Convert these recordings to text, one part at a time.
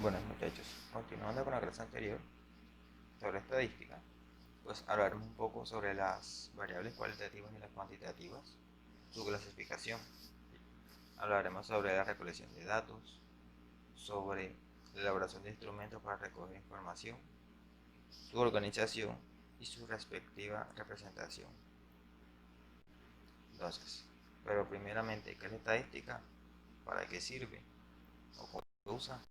Bueno muchachos, continuando con la clase anterior sobre estadística, pues hablaremos un poco sobre las variables cualitativas y las cuantitativas, su clasificación. Hablaremos sobre la recolección de datos, sobre la elaboración de instrumentos para recoger información, su organización y su respectiva representación. Entonces, pero primeramente, ¿qué es la estadística? ¿Para qué sirve? ¿O cómo se usa?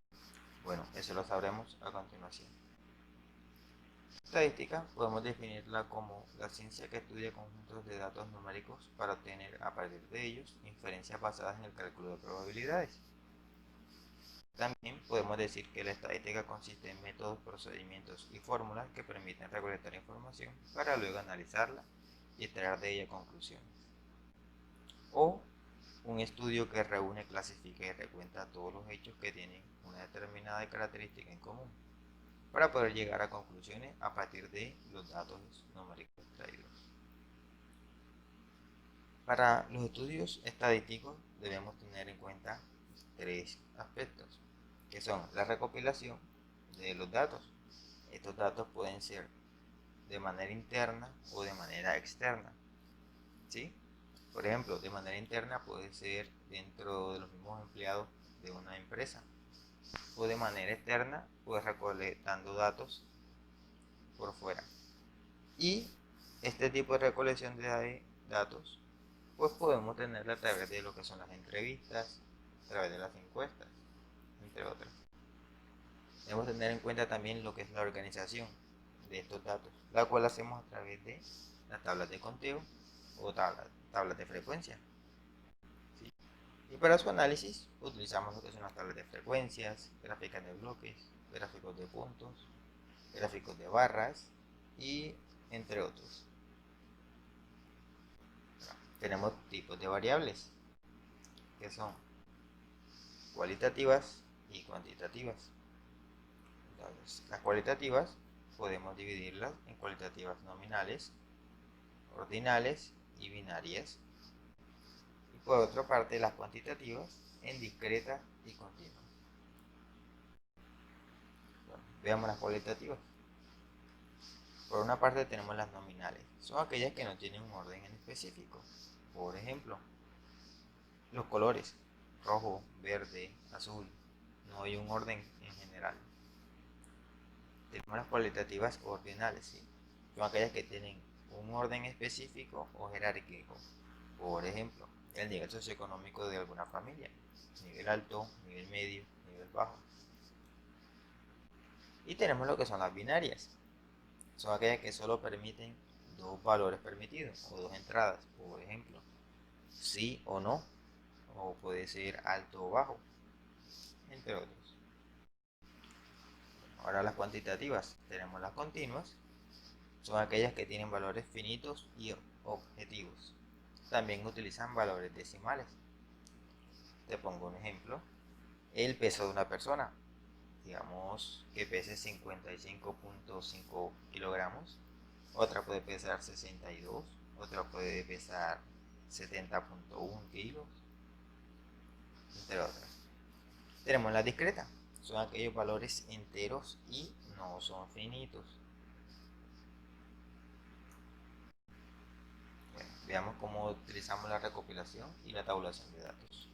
Bueno, eso lo sabremos a continuación. Estadística podemos definirla como la ciencia que estudia conjuntos de datos numéricos para obtener a partir de ellos inferencias basadas en el cálculo de probabilidades. También podemos decir que la estadística consiste en métodos, procedimientos y fórmulas que permiten recolectar información para luego analizarla y extraer de ella conclusiones. O un estudio que reúne, clasifica y recuenta todos los hechos que tienen una determinada característica en común, para poder llegar a conclusiones a partir de los datos numéricos extraídos. Para los estudios estadísticos debemos tener en cuenta tres aspectos, que son la recopilación de los datos. Estos datos pueden ser de manera interna o de manera externa, ¿sí? Por ejemplo, de manera interna puede ser dentro de los mismos empleados de una empresa, o de manera externa, pues recolectando datos por fuera. Y este tipo de recolección de datos, pues podemos tenerla a través de lo que son las entrevistas, a través de las encuestas, entre otras. Debemos tener en cuenta también lo que es la organización de estos datos, la cual hacemos a través de las tablas de conteo o tablas de frecuencia. ¿Sí? Y para su análisis utilizamos lo que son las tablas de frecuencias, gráficas de bloques, gráficos de puntos, gráficos de barras y entre otros. Tenemos tipos de variables que son cualitativas y cuantitativas. Entonces, las cualitativas podemos dividirlas en cualitativas nominales, ordinales y binarias. Y por otra parte, las cuantitativas en discretas y continuas. Bueno, veamos las cualitativas. Por una parte tenemos las nominales. Son aquellas que no tienen un orden en específico. Por ejemplo, los colores rojo, verde, azul. No hay un orden en general. Tenemos las cualitativas ordinales, ¿sí? Son aquellas que tienen un orden específico o jerárquico. Por ejemplo, el nivel socioeconómico de alguna familia, nivel alto, nivel medio, nivel bajo. Y tenemos lo que son las binarias. Son aquellas que solo permiten dos valores permitidos o dos entradas. Por ejemplo, sí o no, o puede ser alto o bajo, entre otros. Ahora las cuantitativas. Tenemos las continuas. Son aquellas que tienen valores finitos y objetivos. También utilizan valores decimales. Te pongo un ejemplo. El peso de una persona. Digamos que pese 55.5 kilogramos. Otra puede pesar 62. Otra puede pesar 70.1 kilos. Entre otras. Tenemos la discreta. Son aquellos valores enteros y no son finitos. Bueno, veamos cómo utilizamos la recopilación y la tabulación de datos.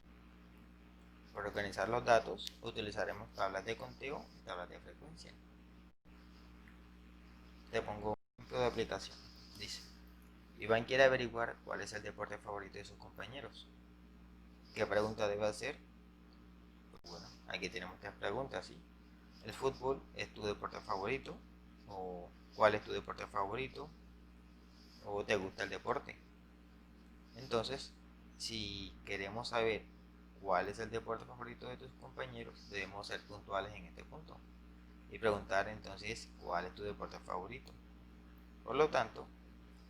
Para organizar los datos utilizaremos tablas de conteo y tablas de frecuencia. Te pongo un ejemplo de aplicación. Dice: Iván quiere averiguar cuál es el deporte favorito de sus compañeros. ¿Qué pregunta debe hacer? Pues bueno, aquí tenemos tres preguntas, ¿sí? ¿El fútbol es tu deporte favorito? ¿O cuál es tu deporte favorito? ¿O te gusta el deporte? Entonces, si queremos saber cuál es el deporte favorito de tus compañeros, debemos ser puntuales en este punto y preguntar entonces cuál es tu deporte favorito. Por lo tanto,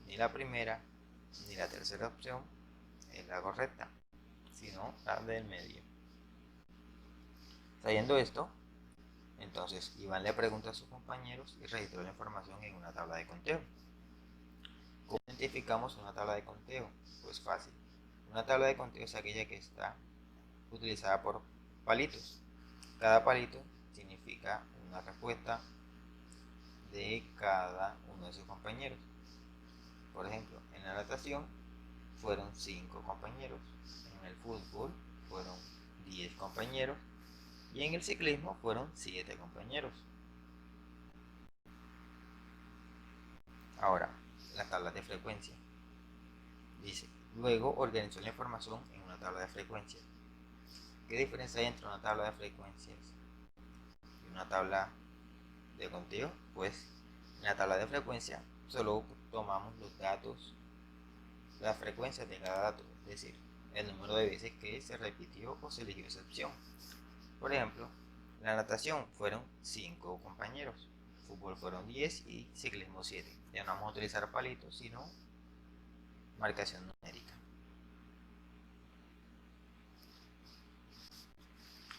ni la primera ni la tercera opción es la correcta, sino la del medio. Sabiendo esto, entonces Iván le pregunta a sus compañeros y registró la información en una tabla de conteo. ¿Cómo identificamos una tabla de conteo? Pues fácil. Una tabla de conteo es aquella que está utilizada por palitos. Cada palito indica una respuesta de cada uno de sus compañeros. Por ejemplo, en la natación fueron 5 compañeros, en el fútbol fueron 10 compañeros y en el ciclismo fueron 7 compañeros. Ahora, la tabla de frecuencia. Dice, luego organizó la información en una tabla de frecuencias. ¿Qué diferencia hay entre una tabla de frecuencias y una tabla de conteo? Pues en la tabla de frecuencia solo tomamos los datos, las frecuencias de cada dato, es decir, el número de veces que se repitió o se eligió esa opción. Por ejemplo, en la natación fueron 5 compañeros, fútbol fueron 10 y ciclismo 7. Ya no vamos a utilizar palitos, sino marcación numérica.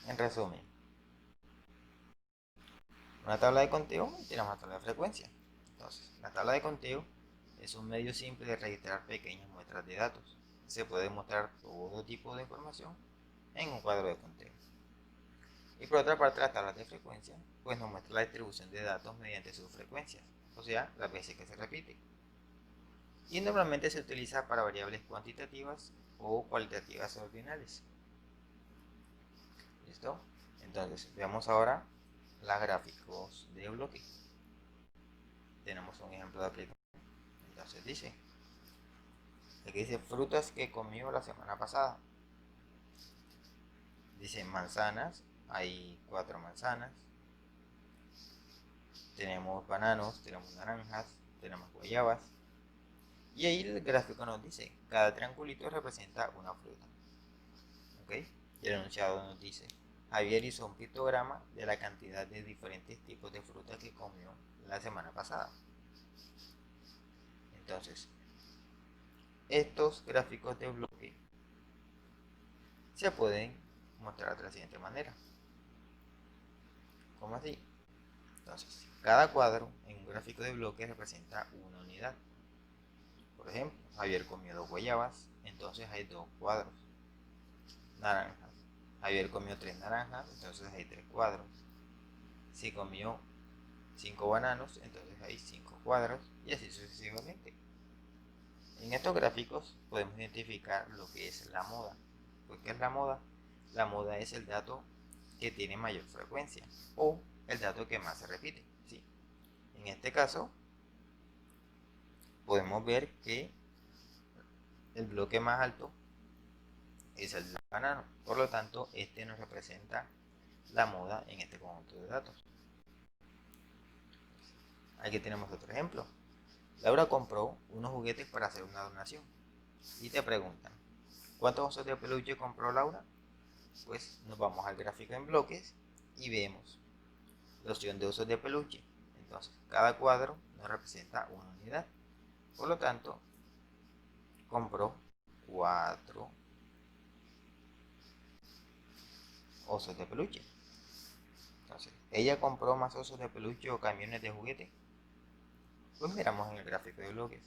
En resumen, una tabla de conteo y tenemos una tabla de frecuencia. Entonces, la tabla de conteo es un medio simple de registrar pequeñas muestras de datos. Se puede mostrar todo tipo de información en un cuadro de conteo. Y por otra parte, la tabla de frecuencia pues nos muestra la distribución de datos mediante sus frecuencias, o sea, las veces que se repite. Y normalmente se utiliza para variables cuantitativas o cualitativas ordinales. ¿Listo? Entonces, veamos ahora los gráficos de bloque. Tenemos un ejemplo de aplicación. Entonces dice, aquí dice frutas que comió la semana pasada. Dice manzanas, hay 4 manzanas. Tenemos bananos, tenemos naranjas, tenemos guayabas. Y ahí el gráfico nos dice, cada triangulito representa una fruta. ¿Ok? Y el enunciado nos dice, Javier hizo un pictograma de la cantidad de diferentes tipos de frutas que comió la semana pasada. Entonces, estos gráficos de bloque se pueden mostrar de la siguiente manera. ¿Cómo así? Entonces, cada cuadro en un gráfico de bloque representa una unidad. Por ejemplo, Javier comió 2 guayabas, entonces hay 2 cuadros. Naranjas. Javier comió 3 naranjas, entonces hay 3 cuadros. Si comió 5 bananos, entonces hay 5 cuadros, y así sucesivamente. En estos gráficos podemos identificar lo que es la moda. ¿Pues qué es la moda? La moda es el dato que tiene mayor frecuencia o el dato que más se repite. ¿Sí? En este caso, podemos ver que el bloque más alto es el del banano. Por lo tanto, este nos representa la moda en este conjunto de datos. Aquí tenemos otro ejemplo. Laura compró unos juguetes para hacer una donación. Y te preguntan, ¿cuántos osos de peluche compró Laura? Pues nos vamos al gráfico en bloques y vemos la opción de osos de peluche. Entonces, cada cuadro nos representa una unidad. Por lo tanto, compró 4 osos de peluche. Entonces, ¿ella compró más osos de peluche o camiones de juguete? Pues miramos en el gráfico de bloques.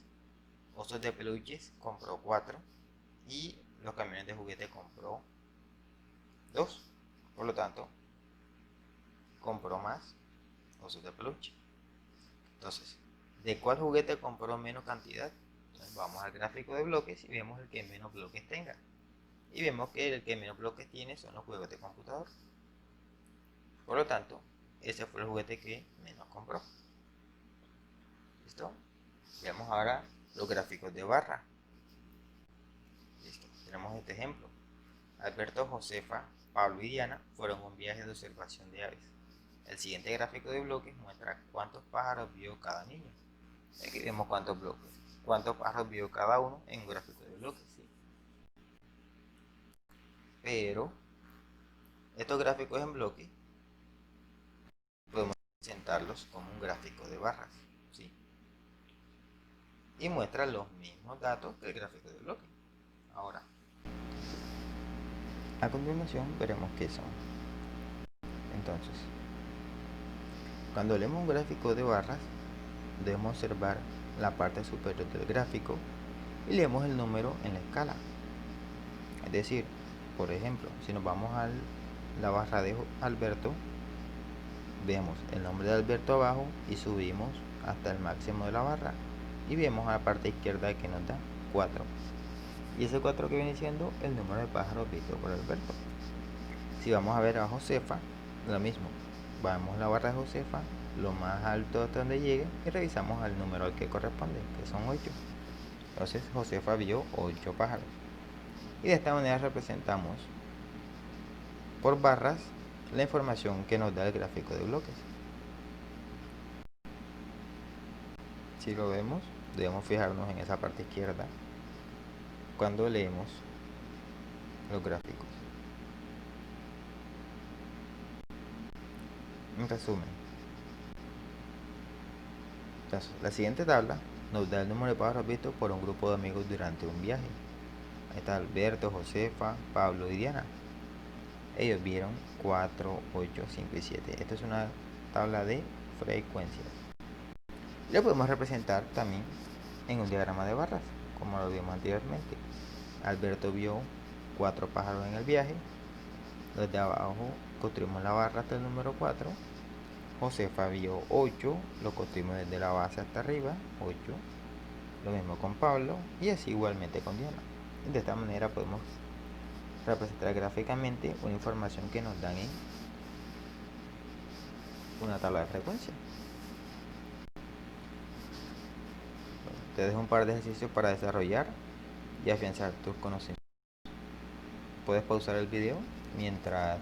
Osos de peluches compró 4 y los camiones de juguete compró 2. Por lo tanto, compró más osos de peluche. Entonces, ¿de cuál juguete compró menos cantidad? Entonces, vamos al gráfico de bloques y vemos el que menos bloques tenga. Y vemos que el que menos bloques tiene son los juegos de computador. Por lo tanto, ese fue el juguete que menos compró. ¿Listo? Veamos ahora los gráficos de barra. Listo. Tenemos este ejemplo. Alberto, Josefa, Pablo y Diana fueron a un viaje de observación de aves. El siguiente gráfico de bloques muestra cuántos pájaros vio cada niño. Aquí vemos cuántos pájaros vio cada uno en un gráfico de bloques. ¿Sí? Pero estos gráficos en bloque podemos presentarlos como un gráfico de barras. ¿Sí? Y muestra los mismos datos que el gráfico de bloque. Ahora, a continuación veremos qué son. Entonces, cuando leemos un gráfico de barras, debemos observar la parte superior del gráfico y leemos el número en la escala. Es decir, por ejemplo, si nos vamos a la barra de Alberto, vemos el nombre de Alberto abajo y subimos hasta el máximo de la barra y vemos a la parte izquierda que nos da 4, y ese 4 que viene siendo el número de pájaros visto por Alberto. Si vamos a ver a Josefa, lo mismo, vamos a la barra de Josefa lo más alto hasta donde llegue y revisamos el número al que corresponde, que son 8. Entonces Josefa vio 8 pájaros, y de esta manera representamos por barras la información que nos da el gráfico de bloques. Si lo vemos, debemos fijarnos en esa parte izquierda cuando leemos los gráficos. En resumen, entonces, la siguiente tabla nos da el número de pájaros vistos por un grupo de amigos durante un viaje. Ahí está Alberto, Josefa, Pablo y Diana. Ellos vieron 4, 8, 5 y 7. Esta es una tabla de frecuencias. Lo podemos representar también en un diagrama de barras, como lo vimos anteriormente. Alberto vio 4 pájaros en el viaje. Desde abajo construimos la barra hasta el número 4. Josefa vio 8, lo construimos desde la base hasta arriba, 8. Lo mismo con Pablo y así igualmente con Diana. De esta manera podemos representar gráficamente una información que nos dan en una tabla de frecuencia. Te dejo un par de ejercicios para desarrollar y afianzar tus conocimientos. Puedes pausar el video mientras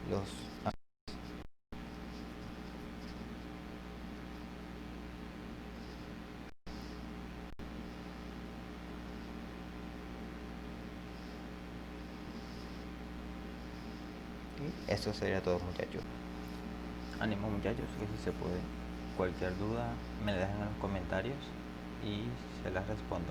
los y eso sería todo, muchachos. Ánimo, muchachos, que si se puede. Cualquier duda me la dejan en los comentarios y se las respondo.